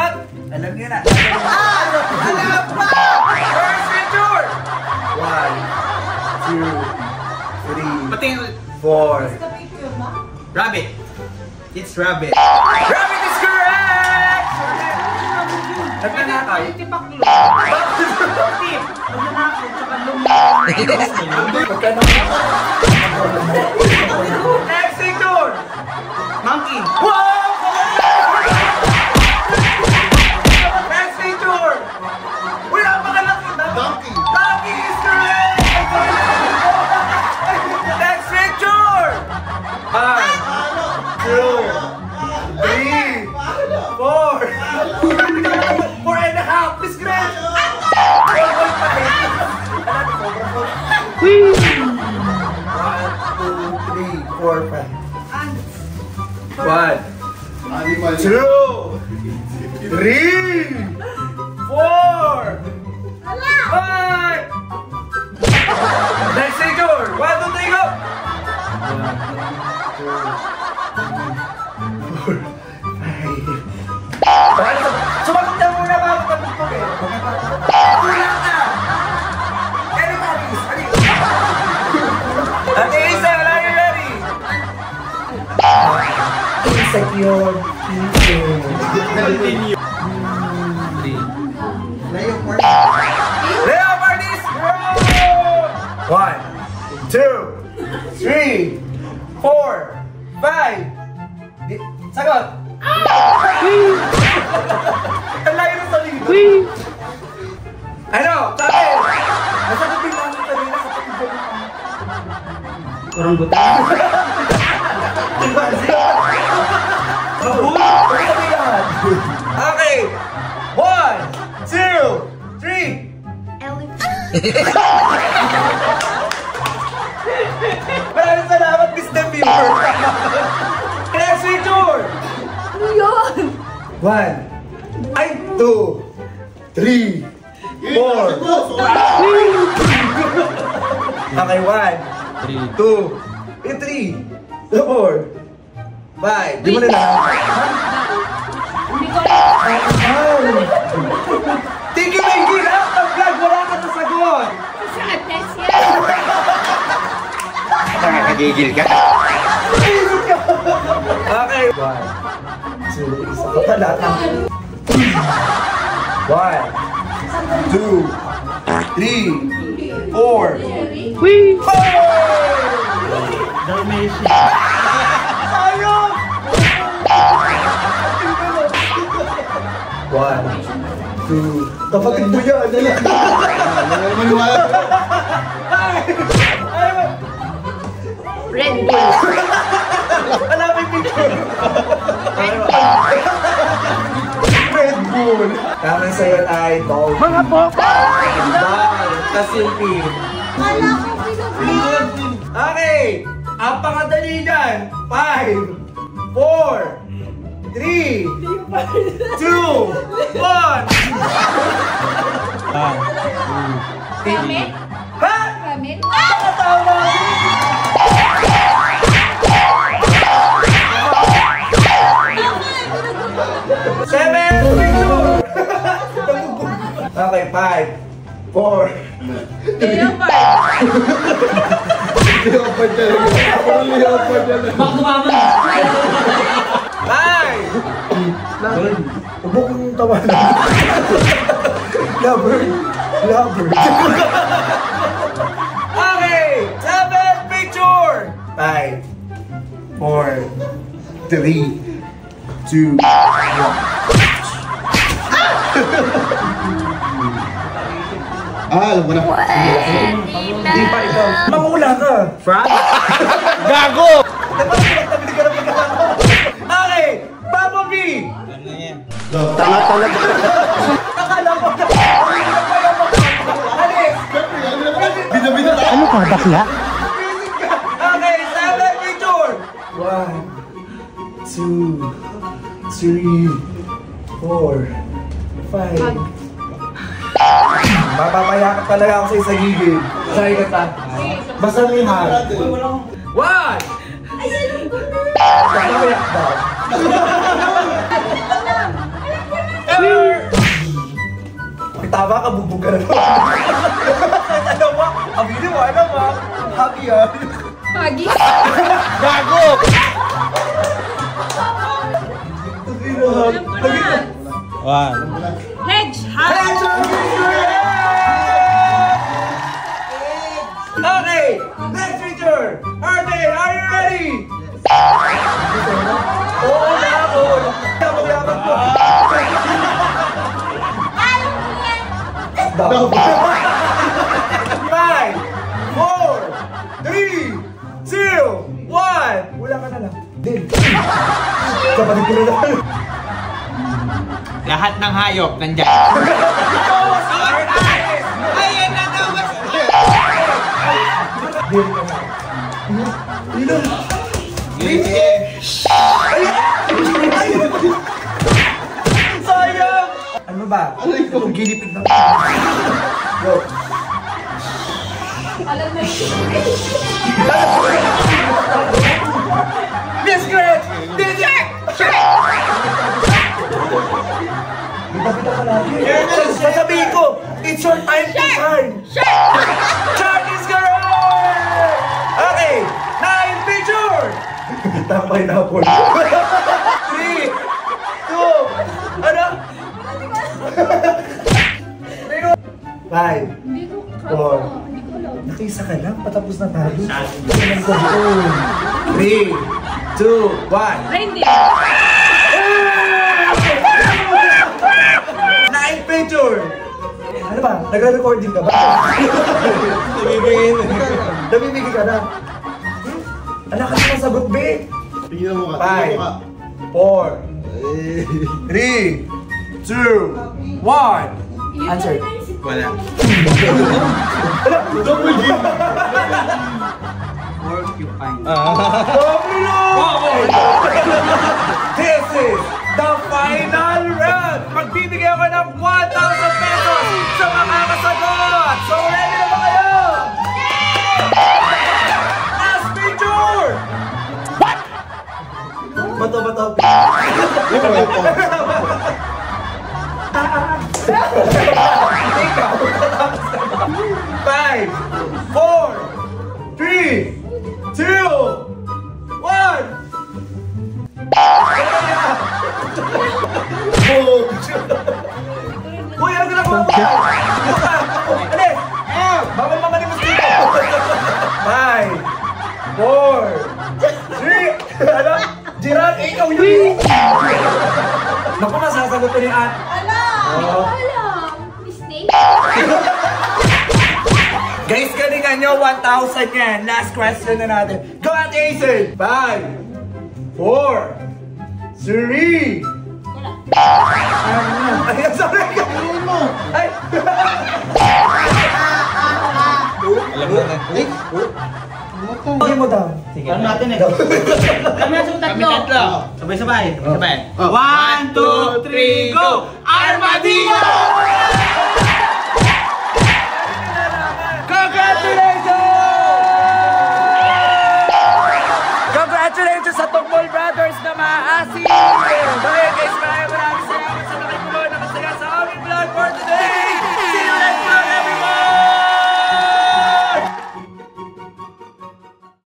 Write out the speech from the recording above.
sagot? Alam niyo na. Alam pa! First picture! 1, 2, 3, 4. Rabbit. It's rabbit. Rabbit is correct! Nagkanakay. Tipaklo. Tip. Magnanakot tsaka Next picture! monkey. Wow! Next picture! Uy, napakalaki! Donkey. Donkey is correct! Next picture! 5, 2, 3, 4. 4.5. Miss Grace! 1, 2, 3, 4, 5. 1, 2, 3, 4, 5. Next picture. 1, 2, 3, go. 1, 2, 3, 4, 5. Sumagot na muna ba? Matapos eh. Kulang na. Anybody's. Ate Isa, are you ready? Insecure. Continue. Leopard is wrong! 1, 2, 3, 4, 5. Sagot! Ang layo ng salito. Ano? Sabi! Nasagot din namin kanina sa patibag ng Orangutan. Okay! 1, 2, 3. Maraming salamat, Miss The Viewer. Next picture. Ano yun? 1, ay 2, 3, 4. Okay, 1, 2, 3, 4, 5. Di mo na lang. Hindi ko alam. Tiki Maggie, lahat ng vlog, wala ka na sagot. Kasi nag-test yan. Nakakagigil ka. Okay. 1, 2, isa ka pa lahat ng 1, 2, 3, 4. Wee! Dalmatian. Sayang! 1, 2. Kapatid mo yan. Red Bull. Alam mo yung picture. Red Bull. Tamang sayon ay dog. Mga boko. Ball. Kasilpin. Wala akong pinag-vlog. Okay. Ang pangadali dyan. 5, 4, 3, 2, 1. Ramen? Ha? Ramen? Tama! Seven picture! Okay, 5, 4. Leopard. Leopard talaga. Parang leopard talaga. Bak dumama. 9. Huwag kong tawanan. Lover. Lover. Okay, 7 picture. 5, 4, 3, 2, 1. Alam mo na. Hindi pa ikaw. Mangula ka. Frog. Gago! Dapat pinagtabili ka na pagkakataon. Okay, Bumblebee. Tanga talaga. Akala ko na. Alis. Bida-bida na. Ano ka, bakla? Okay, 7 picture. 1, 2, 3, 4, 5. Mapapaya ka talaga ako sa isang gigil. Sorry ka ta. Basta may hal. 1. Papayak daw. Tama ka, bugbog ka na naman. Ano ba? Aminin mo, ano ba? Happy ah. Pagi. Gago! Alam ko na. One. Hedge. Ha? Okay, next feature. Arden, are you ready? Oo na ako. Yaman ko. Alam ko yan. 5, 4, 3, 2, 1. Wala ka na lang. Din. Kapatid ko na lang. Lahat ng hayop nandyan. Ayan na naman. Din ka na. Ilan? Sayang! Ano ba? Itong ginipig na. Go. Alam mo yun. Miss Gretch! Check! Bita-bita ka lagi. Sasabihin ko, it's your time to shine. Check is correct! Okay, 9 picture! Tapay na po. 3, 2, ano? 5, Hindi ko Four. Hindi ko alam. Nakisa ka lang, patapos na tayo. Tingnan ko doon. 3, 2, 1. Ay, hindi. 9 picture! Ano ba? Nagre-recording ka ba? Namimigay ka na. Anak ka naman sagot, be. Tingnan mo ka. 5, 4, 3, 2, 1. Answer. Wala. Double G. Porcupine. This is the final round! Magbibigay ako ng 1,000 pesos sa makakasagot! So ready na ba kayo? Last picture! What? Bato. Ikaw, 5, 4, 3, 2, 1. Uy, ano ginagawa mo? Alis! Bawal mamanimas dito! 5, 4, 3, ano? Gerald, ikaw yun! Naku, masasagot ko ni Ann. Alam! Hindi ko alam. Mistake? Guys, galingan nyo, 1,000 yan. Last question na natin. Go at Acer! 5, 4, 3, ay, sorry! Ay! Alam mo na. Hindi mo daw. Ano natin eh? Kami na sa tatlo. Sabay-sabay. 1, 2, 3, go! Armadillo!